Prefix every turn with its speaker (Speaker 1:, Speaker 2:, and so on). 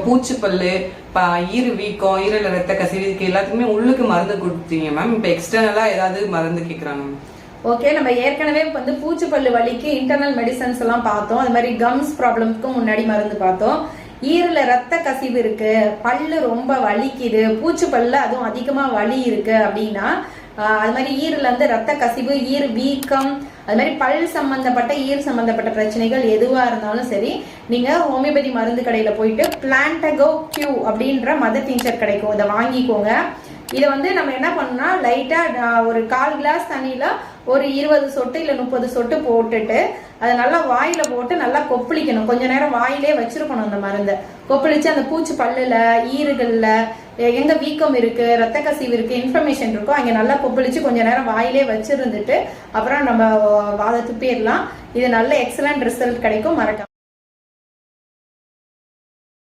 Speaker 1: பூச்சிப்பல்லு, ஈறு வீக்கம், ஈரல ரத்த கசிவு, இதுக்கு எல்லாத்துக்குமே உள்ளுக்கு மருந்து கொடுத்தீங்க மேம். இப்போ எக்ஸ்டர்னலா ஏதாவது மருந்து கேட்குறாங்க மேம்.
Speaker 2: ஓகே, நம்ம ஏற்கனவே வந்து பூச்சிப்பல்லு வலிக்கு இன்டர்னல் மெடிசன்ஸ் எல்லாம் பார்த்தோம். அது மாதிரி கம்ஸ் ப்ராப்ளம்ஸ்க்கும் முன்னாடி மருந்து பார்த்தோம். ஈரல ரத்த கசிவு இருக்கு, பல்லு ரொம்ப வலிக்குது, பூச்சிப்பல்ல அதுவும் அதிகமா வலி இருக்கு அப்படின்னா, அது மாதிரி ஈரல இருந்து ரத்த கசிவு, ஈர் வீக்கம், அது மாதிரி பல் சம்பந்தப்பட்ட ஈர் சம்பந்தப்பட்ட பிரச்சனைகள் எதுவா இருந்தாலும் சரி, நீங்க ஹோமியோபதி மருந்து கடையில போயிட்டு பிளான்டகோ கியூ அப்படின்ற மதர் டிஞ்சர் கிடைக்கும், இதை வாங்கிக்கோங்க. இதை வந்து நம்ம என்ன பண்ணோம்னா, லைட்டா ஒரு 1/4 கிளாஸ் தண்ணியில ஒரு 20 சொட்டு இல்ல 30 சொட்டு போட்டுட்டு அதை நல்லா வாயில போட்டு நல்லா கொப்பளிக்கணும். கொஞ்ச நேரம் வாயிலே வச்சிருக்கணும் அந்த மருந்தை. கொப்பளிச்சு அந்த பூச்சி பல்லுல, ஈறுகள்ல எங்க வீக்கம் இருக்கு, ரத்த கசிவு இருக்கு, இன்ஃபர்மேஷன் இருக்கோ அங்க நல்லா கொப்பளிச்சு கொஞ்ச நேரம் வாயிலே வச்சிருந்துட்டு அப்புறம் நம்ம வாதை துப்பிடலாம். இது நல்ல எக்ஸலண்ட் ரிசல்ட் கிடைக்கும். மறக்காம